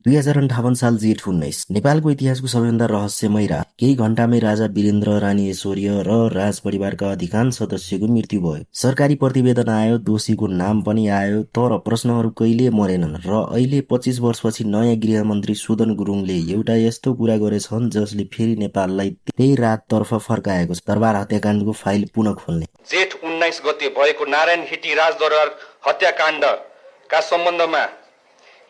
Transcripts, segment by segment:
2058 साल जेठ 19 नेपालको इतिहासको सबैभन्दा रहस्यमय रात। केही घण्टामै राजा वीरेन्द्र, रानी ऐश्वर्य र राज परिवारका अधिकांश सदस्यको मृत्यु भयो। सरकारी प्रतिवेदन आयो, दोषीको नाम पनि आयो, तर प्रश्नहरू कहिले मरेनन् र अहिले 25 वर्षपछि नयाँ गृहमन्त्री सुदन गुरुङले एउटा यस्तो कुरा गरेछन् जसले फेरि नेपाललाई त्यही राततर्फ फर्काएको छ। दरबार हत्याकाण्डको फाइल पुनः खोल्ने। जेठ 19 गते भएको नारायण हिटी राजदरबार हत्याकाण्डका सम्बन्धमा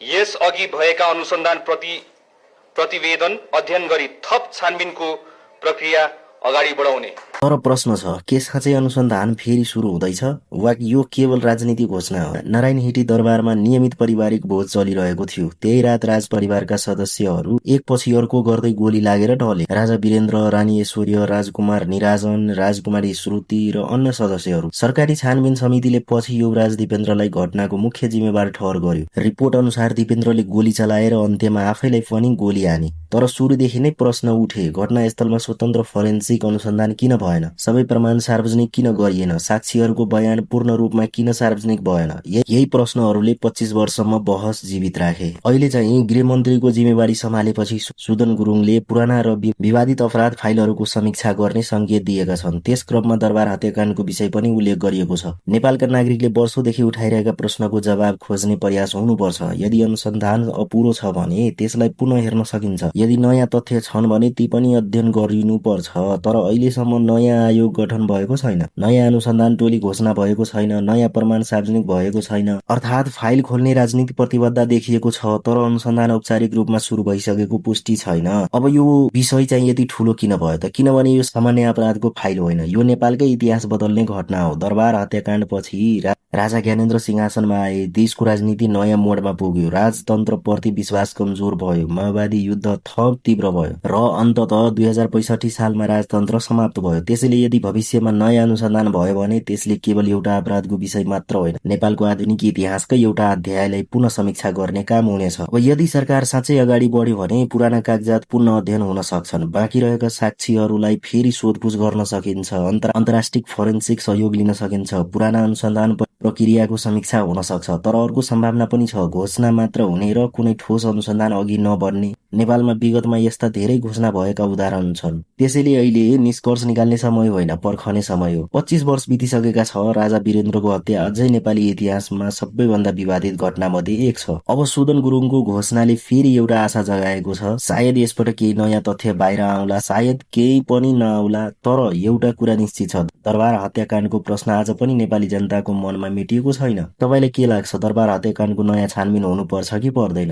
यस अघि भएका अनुसन्धान प्रतिवेदन अध्ययन गरी थप छानबिनको प्रक्रिया अगाडि बढाउने। तर प्रश्न छ, के साँच्चै अनुसन्धान फेरि सुरु हुँदैछ वा यो केवल राजनीतिक घोषणा हो? नारायण हिटी दरबारमा नियमित पारिवारिक भोज चलिरहेको थियो। त्यही रात राज परिवारका सदस्यहरू एकपछि अर्को गर्दै गोली लागेर ढले। राजा वीरेन्द्र, रानी ऐश्वर्य, राजकुमार निराजन, राजकुमारी श्रुति र अन्य सदस्यहरू। सरकारी छानबिन समितिले पछि युवराज दिपेन्द्रलाई घटनाको मुख्य जिम्मेवार ठहर गर्यो। रिपोर्ट अनुसार दिपेन्द्रले गोली चलाएर अन्त्यमा आफैलाई पनि गोली हाने। तर सुरुदेखि नै प्रश्न उठे, घटनास्थलमा स्वतन्त्र फोरेन्सिक अनुसन्धान किन भएन? सबै प्रमाण सार्वजनिक किन गरिएन? साक्षीहरूको बयान पूर्ण रूपमा किन सार्वजनिक भएन? यही प्रश्नहरूले 25 वर्षसम्म बहस जीवित राखे। अहिले चाहिँ गृहमन्त्रीको जिम्मेवारी सम्हालेपछि सुदन गुरुङले पुराना र विवादित अपराध फाइलहरूको समीक्षा गर्ने संकेत दिएका छन्। त्यस क्रममा दरबार हत्याकाण्डको विषय पनि उल्लेख गरिएको छ। नेपालका नागरिकले वर्षौंदेखि उठाइरहेका प्रश्नको जवाब खोज्ने प्रयास हुनुपर्छ। यदि अनुसन्धान अपुरो छ भने त्यसलाई पुनः हेर्न सकिन्छ। यदि नयाँ तथ्य छन् भने ती पनि अध्ययन गरिनुपर्छ। तर अहिलेसम्म नयाँ आयोग गठन भएको छैन, नयाँ अनुसन्धान टोली घोषणा भएको छैन, नयाँ प्रमाण सार्वजनिक भएको छैन। अर्थात् फाइल खोल्ने राजनीतिक प्रतिबद्धता देखिएको छ, तर अनुसन्धान औपचारिक रूपमा सुरु भइसकेको पुष्टि छैन। अब यो विषय चाहिँ यति ठूलो किन भयो त? किनभने यो सामान्य अपराधको फाइल होइन, यो नेपालकै इतिहास बदल्ने घटना हो। दरबार हत्याकाण्डपछि राजा ज्ञानेन्द्र सिंहासनमा आए, देशको राजनीति नयाँ मोडमा पुग्यो, राजतन्त्रप्रति विश्वास कमजोर भयो, माओवादी युद्ध थप तीव्र भयो र अन्ततः 2065 सालमा राजतन्त्र समाप्त भयो। त्यसैले यदि भविष्यमा नयाँ अनुसन्धान भयो भने त्यसले केवल एउटा अपराधको विषय मात्र होइन, नेपालको आधुनिक इतिहासकै एउटा अध्यायलाई पुनः समीक्षा गर्ने काम हुनेछ। अब यदि सरकार साँच्चै अगाडि बढ्यो भने पुराना कागजात पुनः अध्ययन हुन सक्छन्, बाँकी रहेका साक्षीहरूलाई फेरि सोधपुछ गर्न सकिन्छ, अन्तर्राष्ट्रिय फोरेन्सिक सहयोग लिन सकिन्छ, पुराना अनुसन्धान प्रक्रियाको समीक्षा हुन सक्छ। तर अर्को सम्भावना पनि छ, घोषणा मात्र हुने र कुनै ठोस अनुसन्धान अघि नबढ्ने। नेपालमा विगतमा यस्ता धेरै घोषणा भएका उदाहरण छन्। त्यसैले अहिले निष्कर्ष निकाल्ने समय होइन, पर्खने समय हो। 25 वर्ष बितिसकेका छ। राजा वीरेन्द्रको हत्या अझै नेपाली इतिहासमा सबैभन्दा विवादित घटना मध्ये एक छ। अब सुदन गुरुङको घोषणाले फेरि एउटा आशा जगाएको छ। सायद यसबाट केही नयाँ तथ्य बाहिर आउला, सायद केही पनि नआउला। तर एउटा कुरा निश्चित छ, दरबार हत्याकाण्डको प्रश्न आज पनि नेपाली जनताको मनमा मेटिएको छैन। तपाईलाई के लाग्छ, दरबार हत्याकाण्डको नयाँ छानबिन हुनुपर्छ कि पर्दैन?